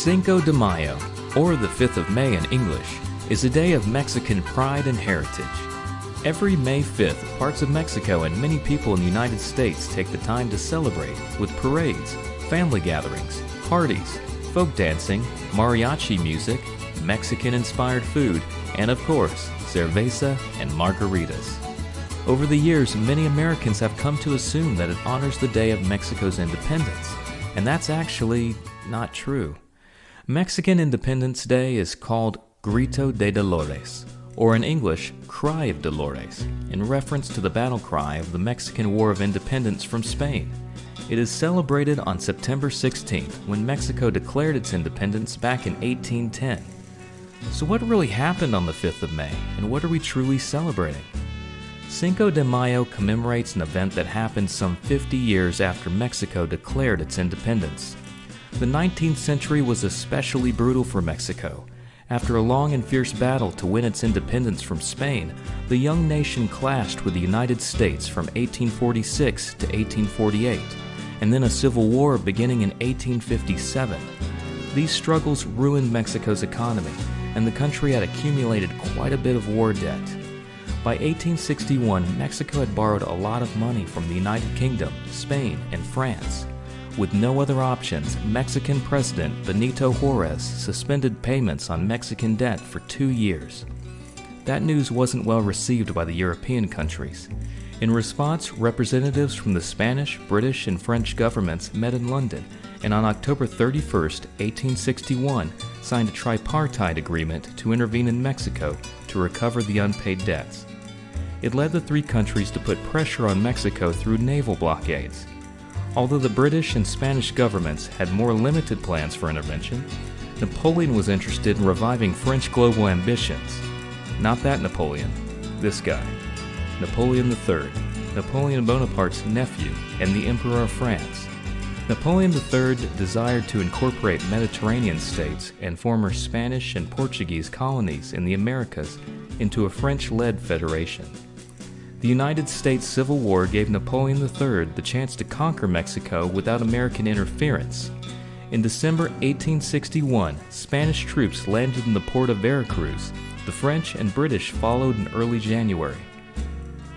Cinco de Mayo, or the 5th of May in English, is a day of Mexican pride and heritage. Every May 5th, parts of Mexico and many people in the United States take the time to celebrate with parades, family gatherings, parties, folk dancing, mariachi music, Mexican-inspired food, and of course, cerveza and margaritas. Over the years, many Americans have come to assume that it honors the day of Mexico's independence, and that's actually not true. Mexican Independence Day is called Grito de Dolores, or in English, Cry of Dolores, in reference to the battle cry of the Mexican War of Independence from Spain. It is celebrated on September 16th, when Mexico declared its independence back in 1810. So what really happened on the 5th of May, and what are we truly celebrating? Cinco de Mayo commemorates an event that happened some 50 years after Mexico declared its independence. The 19th century was especially brutal for Mexico. After a long and fierce battle to win its independence from Spain, the young nation clashed with the United States from 1846 to 1848, and then a civil war beginning in 1857. These struggles ruined Mexico's economy, and the country had accumulated quite a bit of war debt. By 1861, Mexico had borrowed a lot of money from the United Kingdom, Spain, and France. With no other options, Mexican President Benito Juárez suspended payments on Mexican debt for 2 years. That news wasn't well received by the European countries. In response, representatives from the Spanish, British, and French governments met in London, and on October 31, 1861, signed a tripartite agreement to intervene in Mexico to recover the unpaid debts. It led the three countries to put pressure on Mexico through naval blockades. Although the British and Spanish governments had more limited plans for intervention, Napoleon was interested in reviving French global ambitions. Not that Napoleon, this guy, Napoleon III, Napoleon Bonaparte's nephew and the Emperor of France. Napoleon III desired to incorporate Mediterranean states and former Spanish and Portuguese colonies in the Americas into a French-led federation. The United States Civil War gave Napoleon III the chance to conquer Mexico without American interference. In December 1861, Spanish troops landed in the port of Veracruz. The French and British followed in early January.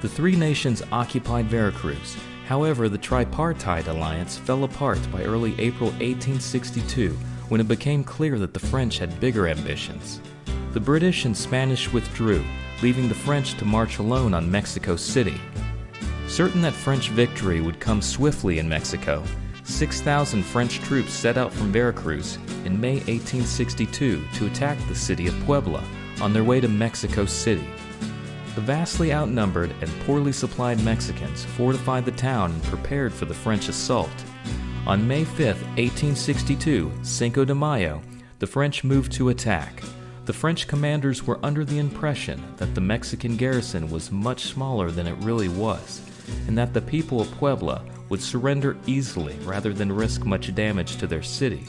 The three nations occupied Veracruz. However, the tripartite alliance fell apart by early April 1862 when it became clear that the French had bigger ambitions. The British and Spanish withdrew, leaving the French to march alone on Mexico City. Certain that French victory would come swiftly in Mexico, 6,000 French troops set out from Veracruz in May 1862 to attack the city of Puebla on their way to Mexico City. The vastly outnumbered and poorly supplied Mexicans fortified the town and prepared for the French assault. On May 5, 1862, Cinco de Mayo, the French moved to attack. The French commanders were under the impression that the Mexican garrison was much smaller than it really was, and that the people of Puebla would surrender easily rather than risk much damage to their city.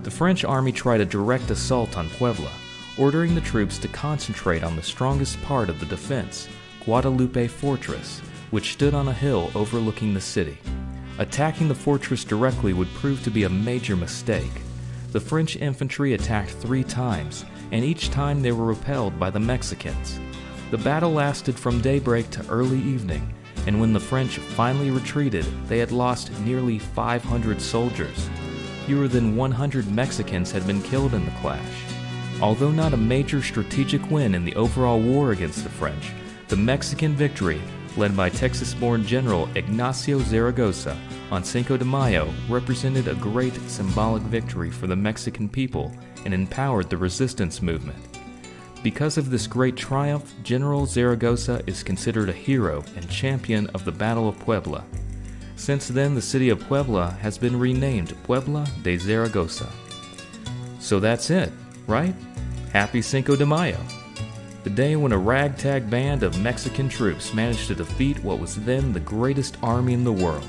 The French army tried a direct assault on Puebla, ordering the troops to concentrate on the strongest part of the defense, Guadalupe Fortress, which stood on a hill overlooking the city. Attacking the fortress directly would prove to be a major mistake. The French infantry attacked 3 times, and each time they were repelled by the Mexicans. The battle lasted from daybreak to early evening, and when the French finally retreated, they had lost nearly 500 soldiers. Fewer than 100 Mexicans had been killed in the clash. Although not a major strategic win in the overall war against the French, the Mexican victory, led by Texas-born General Ignacio Zaragoza on Cinco de Mayo, represented a great symbolic victory for the Mexican people and empowered the resistance movement. Because of this great triumph, General Zaragoza is considered a hero and champion of the Battle of Puebla. Since then, the city of Puebla has been renamed Puebla de Zaragoza. So that's it, right? Happy Cinco de Mayo, the day when a ragtag band of Mexican troops managed to defeat what was then the greatest army in the world.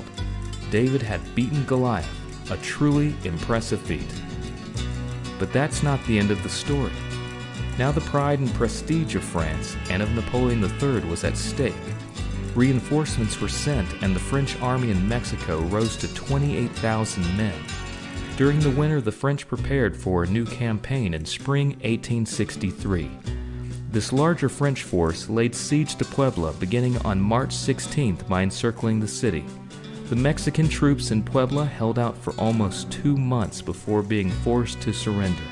David had beaten Goliath, a truly impressive feat. But that's not the end of the story. Now the pride and prestige of France and of Napoleon III was at stake. Reinforcements were sent, and the French army in Mexico rose to 28,000 men. During the winter, the French prepared for a new campaign in spring 1863. This larger French force laid siege to Puebla beginning on March 16th by encircling the city. The Mexican troops in Puebla held out for almost 2 months before being forced to surrender.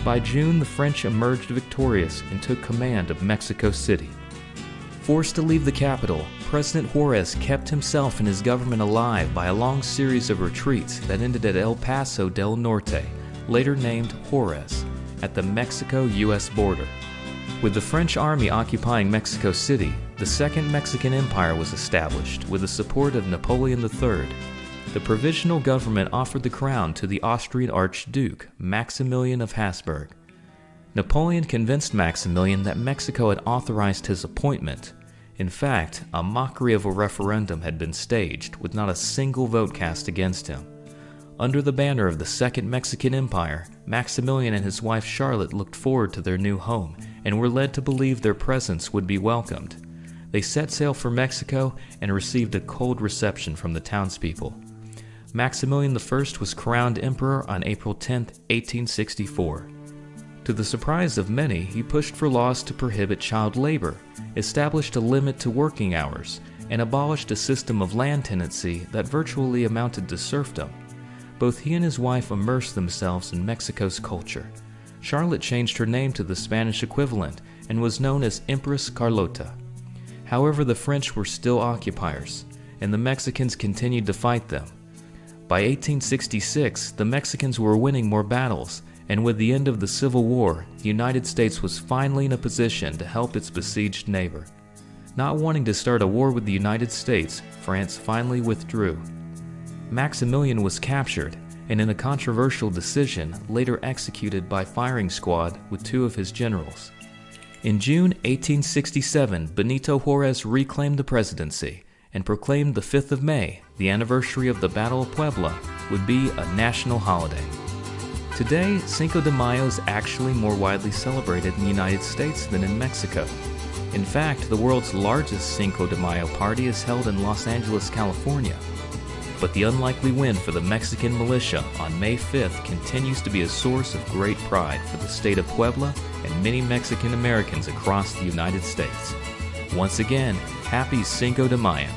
By June, the French emerged victorious and took command of Mexico City. Forced to leave the capital, President Juarez kept himself and his government alive by a long series of retreats that ended at El Paso del Norte, later named Juarez, at the Mexico-U.S. border. With the French army occupying Mexico City, the Second Mexican Empire was established with the support of Napoleon III. The provisional government offered the crown to the Austrian Archduke, Maximilian of Habsburg. Napoleon convinced Maximilian that Mexico had authorized his appointment. In fact, a mockery of a referendum had been staged, with not a single vote cast against him. Under the banner of the Second Mexican Empire, Maximilian and his wife Charlotte looked forward to their new home and were led to believe their presence would be welcomed. They set sail for Mexico and received a cold reception from the townspeople. Maximilian I was crowned emperor on April 10, 1864. To the surprise of many, he pushed for laws to prohibit child labor, established a limit to working hours, and abolished a system of land tenancy that virtually amounted to serfdom. Both he and his wife immersed themselves in Mexico's culture. Charlotte changed her name to the Spanish equivalent and was known as Empress Carlota. However, the French were still occupiers, and the Mexicans continued to fight them. By 1866, the Mexicans were winning more battles, and with the end of the Civil War, the United States was finally in a position to help its besieged neighbor. Not wanting to start a war with the United States, France finally withdrew. Maximilian was captured, and in a controversial decision, later executed by firing squad with 2 of his generals. In June 1867, Benito Juarez reclaimed the presidency and proclaimed the 5th of May, the anniversary of the Battle of Puebla, would be a national holiday. Today, Cinco de Mayo is actually more widely celebrated in the United States than in Mexico. In fact, the world's largest Cinco de Mayo party is held in Los Angeles, California. But the unlikely win for the Mexican militia on May 5th continues to be a source of great pride for the state of Puebla and many Mexican Americans across the United States. Once again, happy Cinco de Mayo.